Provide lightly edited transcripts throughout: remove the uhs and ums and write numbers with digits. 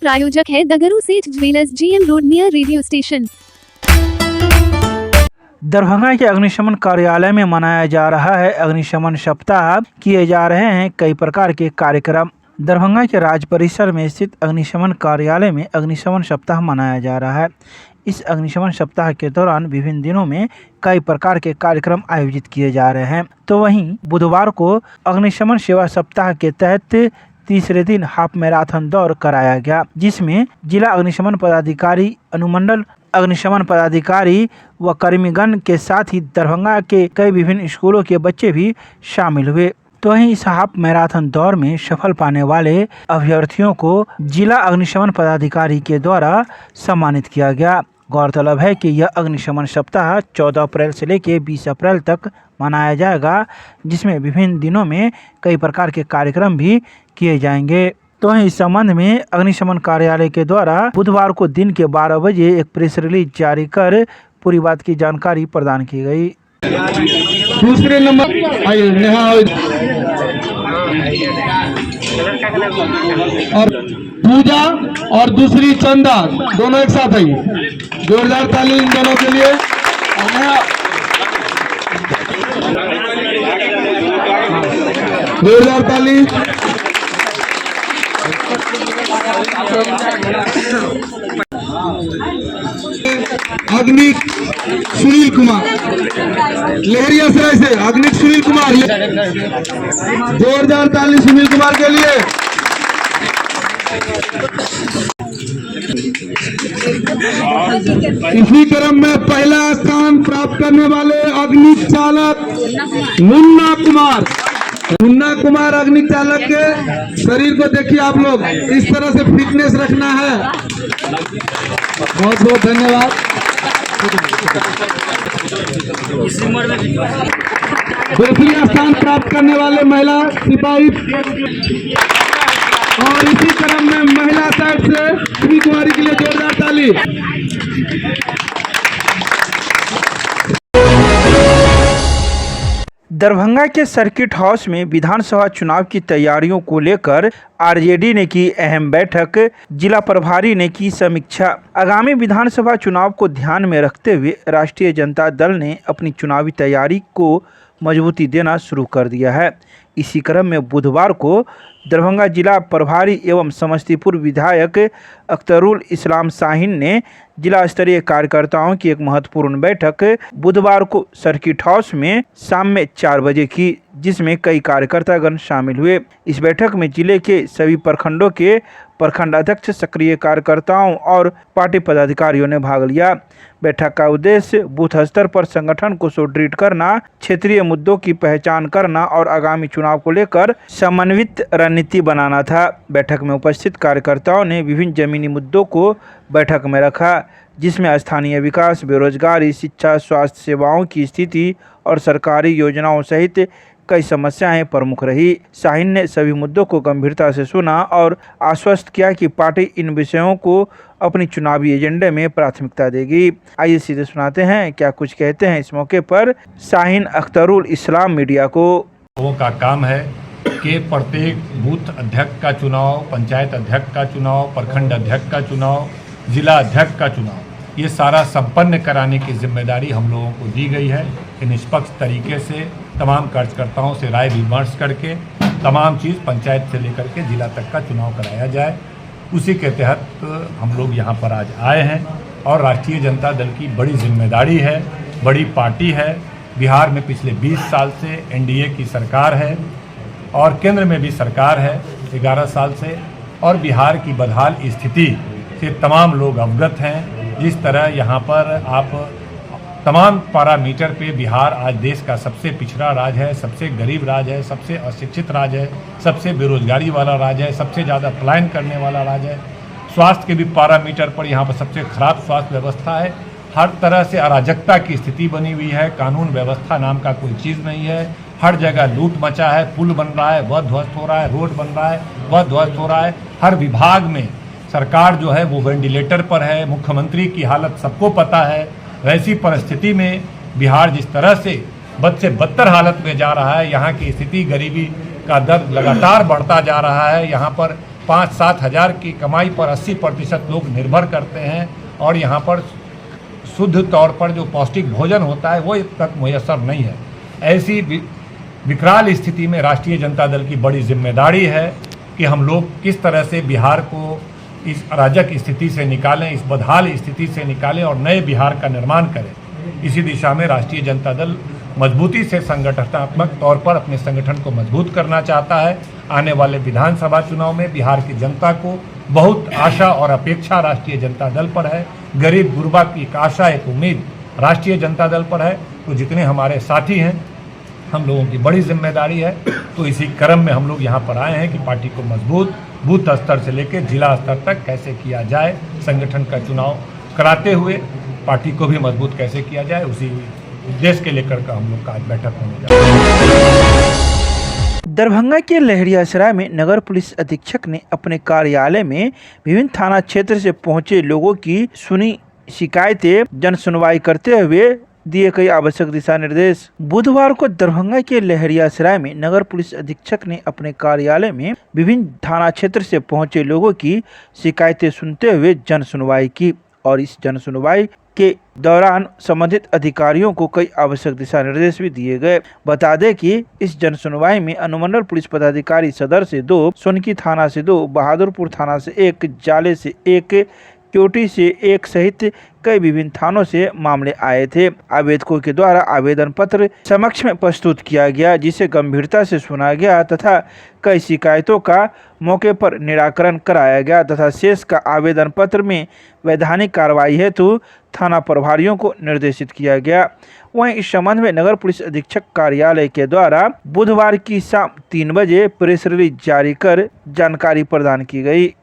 प्रायोजक है दगरू सेठ jewellers, GM road near radio station. Darbhanga के अग्निशमन कार्यालय में मनाया जा रहा है अग्निशमन सप्ताह। किए जा रहे हैं कई प्रकार के कार्यक्रम। दरभंगा के राज परिसर में स्थित अग्निशमन कार्यालय में अग्निशमन सप्ताह मनाया जा रहा है। इस अग्निशमन सप्ताह के दौरान विभिन्न दिनों में कई प्रकार के कार्यक्रम आयोजित किए जा रहे हैं। तो वहीं बुधवार को अग्निशमन सेवा सप्ताह के तहत तीसरे दिन हाफ मैराथन दौड़ कराया गया, जिसमें जिला अग्निशमन पदाधिकारी, अनुमंडल अग्निशमन पदाधिकारी व कर्मीगण के साथ ही दरभंगा के कई विभिन्न स्कूलों के बच्चे भी शामिल हुए। तो वहीं इस हाफ मैराथन दौड़ में सफल पाने वाले अभ्यर्थियों को जिला अग्निशमन पदाधिकारी के द्वारा सम्मानित किया गया। गौरतलब है कि यह अग्निशमन सप्ताह 14 अप्रैल से लेकर 20 अप्रैल तक मनाया जाएगा, जिसमें विभिन्न दिनों में कई प्रकार के कार्यक्रम भी किए जाएंगे। तो इस संबंध में अग्निशमन कार्यालय के द्वारा बुधवार को दिन के 12 बजे एक प्रेस रिलीज जारी कर पूरी बात की जानकारी प्रदान की गई। दूसरे नंबर और पूजा और दूसरी चंदा दोनों एक साथ आई। जोरदार ताली इन दोनों के लिए। जोरदार ताली। अग्निक सुनील कुमार लहरिया सराय से, अग्निक सुनील कुमार, जोरदार ताली सुनील कुमार के लिए। इसी क्रम में पहला स्थान प्राप्त करने वाले अग्निक चालक मुन्ना कुमार। मुन्ना कुमार अग्नि चालक के शरीर को देखिए आप लोग, इस तरह से फिटनेस रखना है। बहुत बहुत धन्यवाद। दूसरा स्थान प्राप्त करने वाले महिला सिपाही और इसी क्रम में महिला साइड से सुनी कुमारी के लिए जोरदार ताली। दरभंगा के सर्किट हाउस में विधानसभा चुनाव की तैयारियों को लेकर आरजेडी ने की अहम बैठक। जिला प्रभारी ने की समीक्षा। आगामी विधानसभा चुनाव को ध्यान में रखते हुए राष्ट्रीय जनता दल ने अपनी चुनावी तैयारी को मजबूती देना शुरू कर दिया है। इसी क्रम में बुधवार को दरभंगा जिला प्रभारी एवं समस्तीपुर विधायक अख्तरुल इस्लाम शाहीन ने जिला स्तरीय कार्यकर्ताओं की एक महत्वपूर्ण बैठक बुधवार को सर्किट हाउस में शाम में 4 बजे की, जिसमें कई कार्यकर्तागण शामिल हुए। इस बैठक में जिले के सभी प्रखंडों के प्रखंड अध्यक्ष, सक्रिय कार्यकर्ताओं और पार्टी पदाधिकारियों ने भाग लिया। बैठक का उद्देश्य बूथ स्तर पर संगठन को सुदृढ़ करना, क्षेत्रीय मुद्दों की पहचान करना और आगामी चुनाव को लेकर समन्वित रणनीति बनाना था। बैठक में उपस्थित कार्यकर्ताओं ने विभिन्न जमीनी मुद्दों को बैठक में रखा, जिसमें स्थानीय विकास, बेरोजगारी, शिक्षा, स्वास्थ्य सेवाओं की स्थिति और सरकारी योजनाओं सहित कई समस्याएं प्रमुख रही। शाहीन ने सभी मुद्दों को गंभीरता से सुना और आश्वस्त किया कि पार्टी इन विषयों को अपनी चुनावी एजेंडे में प्राथमिकता देगी। आइए सीधे सुनाते हैं क्या कुछ कहते हैं इस मौके पर शाहीन अख्तरुल इस्लाम मीडिया को। लोगों का काम है कि प्रत्येक बूथ अध्यक्ष का चुनाव, पंचायत अध्यक्ष का चुनाव, प्रखंड अध्यक्ष का चुनाव, जिला अध्यक्ष का चुनाव, ये सारा संपन्न कराने की जिम्मेदारी हम लोगों को दी गई है कि निष्पक्ष तरीके से तमाम कार्यकर्ताओं से राय विमर्श करके तमाम चीज़ पंचायत से लेकर के जिला तक का चुनाव कराया जाए। उसी के तहत हम लोग यहाँ पर आज आए हैं और राष्ट्रीय जनता दल की बड़ी जिम्मेदारी है, बड़ी पार्टी है। बिहार में पिछले 20 साल से एनडीए की सरकार है और केंद्र में भी सरकार है 11 साल से, और बिहार की बदहाल स्थिति से तमाम लोग अवगत हैं। जिस तरह यहाँ पर आप तमाम पैरामीटर पे बिहार आज देश का सबसे पिछड़ा राज्य है, सबसे गरीब राज्य है, सबसे अशिक्षित राज्य है, सबसे बेरोजगारी वाला राज्य है, सबसे ज़्यादा पलायन करने वाला राज्य है। स्वास्थ्य के भी पैरामीटर पर यहाँ पर सबसे खराब स्वास्थ्य व्यवस्था है। हर तरह से अराजकता की स्थिति बनी हुई है, कानून व्यवस्था नाम का कोई चीज़ नहीं है। हर जगह लूट मचा है, पुल बन रहा है वह ध्वस्त हो रहा है, रोड बन रहा है वह ध्वस्त हो रहा है। हर विभाग में सरकार जो है वो वेंटिलेटर पर है, मुख्यमंत्री की हालत सबको पता है। वैसी परिस्थिति में बिहार जिस तरह से बद से बदतर हालत में जा रहा है, यहाँ की स्थिति, गरीबी का दर लगातार बढ़ता जा रहा है। यहाँ पर 5-7 हज़ार की कमाई पर 80% लोग निर्भर करते हैं और यहाँ पर शुद्ध तौर पर जो पौष्टिक भोजन होता है वो तक मुयस्सर नहीं है। ऐसी विकराल स्थिति में राष्ट्रीय जनता दल की बड़ी जिम्मेदारी है कि हम लोग किस तरह से बिहार को इस अराजक स्थिति से निकालें, इस बदहाल स्थिति से निकालें और नए बिहार का निर्माण करें। इसी दिशा में राष्ट्रीय जनता दल मजबूती से संगठनात्मक तौर पर अपने संगठन को मजबूत करना चाहता है। आने वाले विधानसभा चुनाव में बिहार की जनता को बहुत आशा और अपेक्षा राष्ट्रीय जनता दल पर है। गरीब गुरबा की एक आशा, एक उम्मीद राष्ट्रीय जनता दल पर है। तो जितने हमारे साथी हैं, हम लोगों की बड़ी जिम्मेदारी है। तो इसी क्रम में हम लोग यहाँ पर आए हैं कि पार्टी को मजबूत बूथ स्तर से लेकर जिला स्तर तक कैसे किया जाए, संगठन का चुनाव कराते हुए पार्टी को भी मजबूत कैसे किया जाए, उसी उद्देश्य के लेकर का हम लोग का आज बैठक होने जा रहा है। दरभंगा के लहरियासराय में नगर पुलिस अधीक्षक ने अपने कार्यालय में विभिन्न थाना क्षेत्र से पहुंचे लोगों की सुनी शिकायतें जन सुनवाई करते हुए दिए कई आवश्यक दिशा निर्देश। बुधवार को दरभंगा के लहरियासराय में नगर पुलिस अधीक्षक ने अपने कार्यालय में विभिन्न थाना क्षेत्र से पहुंचे लोगों की शिकायतें सुनते हुए जन सुनवाई की और इस जन सुनवाई के दौरान संबंधित अधिकारियों को कई आवश्यक दिशा निर्देश भी दिए गए। बता दें कि इस जन सुनवाई में अनुमंडल पुलिस पदाधिकारी सदर से 2, सोनकी थाना से 2, बहादुरपुर थाना से 1, जाले से 1, क्योटी से 1 सहित कई विभिन्न थानों से मामले आए थे। आवेदकों के द्वारा आवेदन पत्र समक्ष में प्रस्तुत किया गया, जिसे गंभीरता से सुना गया तथा कई शिकायतों का मौके पर निराकरण कराया गया तथा शेष का आवेदन पत्र में वैधानिक कार्रवाई हेतु थाना प्रभारियों को निर्देशित किया गया। वहीं इस संबंध में नगर पुलिस अधीक्षक कार्यालय के द्वारा बुधवार की शाम 3 बजे प्रेस रिलीज जारी कर जानकारी प्रदान की गई।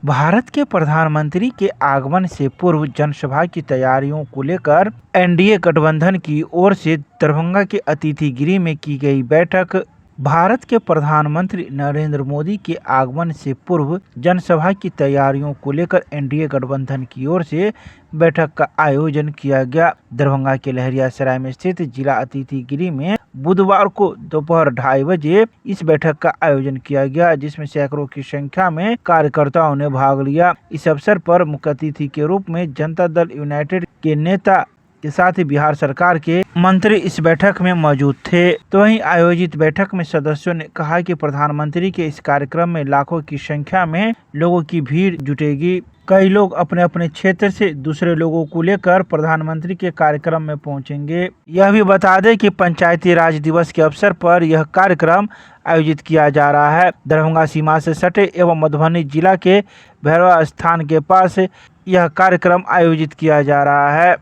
भारत के प्रधानमंत्री के आगमन से पूर्व जनसभा की तैयारियों को लेकर एनडीए गठबंधन की ओर से दरभंगा के अतिथि गृह में की गई बैठक। भारत के प्रधानमंत्री नरेंद्र मोदी के आगमन से पूर्व जनसभा की तैयारियों को लेकर एनडीए गठबंधन की ओर से बैठक का आयोजन किया गया। दरभंगा के लहरियासराय में स्थित जिला अतिथि गृह में बुधवार को दोपहर 2:30 बजे इस बैठक का आयोजन किया गया, जिसमें सैकड़ों की संख्या में कार्यकर्ताओं ने भाग लिया। इस अवसर पर मुख्य अतिथि के रूप में जनता दल यूनाइटेड के नेता के साथ ही बिहार सरकार के मंत्री इस बैठक में मौजूद थे। तो वहीं आयोजित बैठक में सदस्यों ने कहा कि प्रधानमंत्री के इस कार्यक्रम में लाखों की संख्या में लोगों की भीड़ जुटेगी। कई लोग अपने अपने क्षेत्र से दूसरे लोगों को लेकर प्रधानमंत्री के कार्यक्रम में पहुंचेंगे। यह भी बता दें कि पंचायती राज दिवस के अवसर पर यह कार्यक्रम आयोजित किया जा रहा है। दरभंगा सीमा से सटे एवं मधुबनी जिला के भैरवा स्थान के पास यह कार्यक्रम आयोजित किया जा रहा है।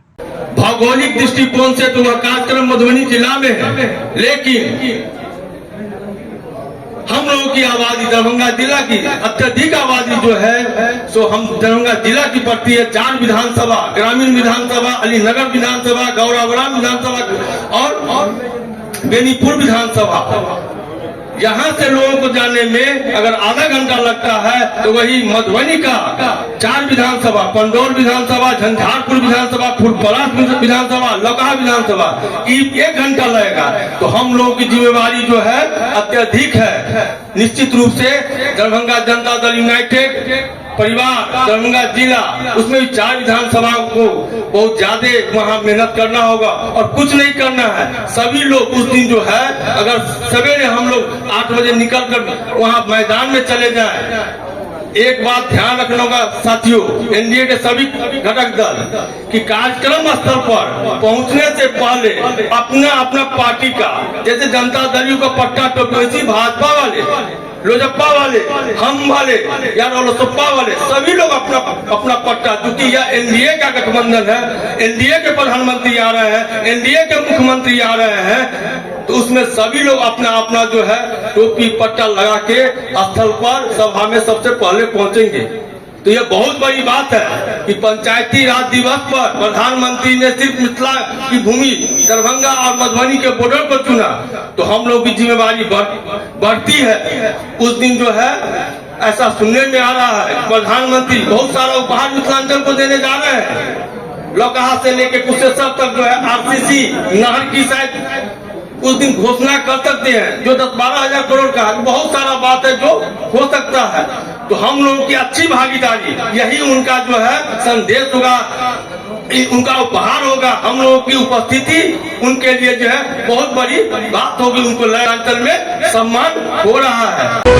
भौगोलिक दृष्टिकोण से तो वह कार्यक्रम मधुबनी जिला में है, लेकिन हम लोगों की आबादी दरभंगा जिला की अत्यधिक आबादी जो है सो हम दरभंगा जिला की पड़ती है। 4 विधानसभा, ग्रामीण विधानसभा, अलीनगर विधानसभा, गौरावराम विधानसभा और बेनीपुर विधानसभा। यहाँ से लोगों को जाने में अगर आधा घंटा लगता है तो वही मधुबनी का 4 विधानसभा, पंडौल विधानसभा, झंझारपुर विधानसभा, फुलपरास विधानसभा, लौकहा विधानसभा 1 घंटा लगेगा। तो हम लोगों की जिम्मेवारी जो है अत्यधिक है। निश्चित रूप से दरभंगा जनता दल यूनाइटेड परिवार दरभंगा जिला, उसमें भी 4 विधानसभाओं को बहुत ज्यादा वहाँ मेहनत करना होगा और कुछ नहीं करना है। सभी लोग उस दिन जो है अगर सवेरे हम लोग 8 बजे निकल कर वहाँ मैदान में चले जाएं। एक बात ध्यान रखना होगा साथियों, एनडीए के सभी घटक दल कि कार्यक्रम स्थल पर पहुंचने से पहले अपना अपना पार्टी का, जैसे जनता दलियों का पट्टा टोपी, भाजपा वाले, लोजप्पा वाले, हम वाले या रोलसप्पा वाले सभी लोग अपना अपना पट्टा, क्योंकि यह एनडीए का गठबंधन है। एनडीए के प्रधानमंत्री आ रहे हैं, एनडीए के मुख्यमंत्री आ रहे हैं, तो उसमें सभी लोग अपना अपना जो है टोपी पट्टा लगा के स्थल पर सभा में सबसे पहले पहुंचेंगे। तो यह बहुत बड़ी बात है कि पंचायती राज दिवस पर प्रधानमंत्री ने सिर्फ मिथिला की भूमि दरभंगा और मधुबनी के बॉर्डर को चुना, तो हम लोग की जिम्मेवारी बढ़ती है। उस दिन जो है ऐसा सुनने में आ रहा है प्रधानमंत्री बहुत सारा उपहार मिथिलांचल को देने जा रहे हैं। लौकहा से लेके कुशेश्वर तक जो है आरसीसी नहर की शायद उस दिन घोषणा कर सकते हैं, जो 10-12 हजार करोड़ का बहुत सारा बात है जो हो सकता है। तो हम लोगों की अच्छी भागीदारी, यही उनका जो है संदेश होगा, उनका उपहार होगा। हम लोगों की उपस्थिति उनके लिए जो है बहुत बड़ी बात होगी, उनको अंचल में सम्मान हो रहा है।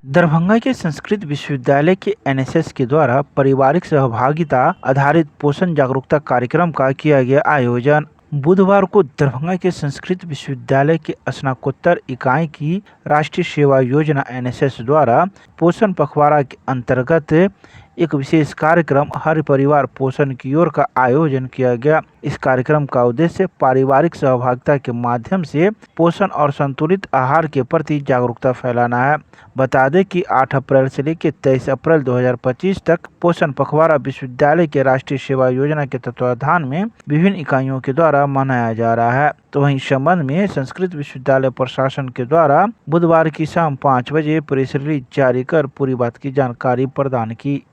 दरभंगा के संस्कृत विश्वविद्यालय के एनएसएस के द्वारा पारिवारिक सहभागिता आधारित पोषण जागरूकता कार्यक्रम का किया गया आयोजन। बुधवार को दरभंगा के संस्कृत विश्वविद्यालय के स्नातकोत्तर इकाई की राष्ट्रीय सेवा योजना एनएसएस द्वारा पोषण पखवाड़ा के अंतर्गत एक विशेष कार्यक्रम हर परिवार पोषण की ओर का आयोजन किया गया। इस कार्यक्रम का उद्देश्य पारिवारिक सहभागिता के माध्यम से पोषण और संतुलित आहार के प्रति जागरूकता फैलाना है। बता दें कि 8 अप्रैल से लेकर 23 अप्रैल 2025 तक पोषण पखवाड़ा विश्वविद्यालय के राष्ट्रीय सेवा योजना के तत्वाधान में विभिन्न इकाइयों के द्वारा मनाया जा रहा है। तो वहीं इस संबंध में संस्कृत विश्वविद्यालय प्रशासन के द्वारा बुधवार की शाम 5 बजे प्रेस रिलीज जारी कर पूरी बात की जानकारी प्रदान की।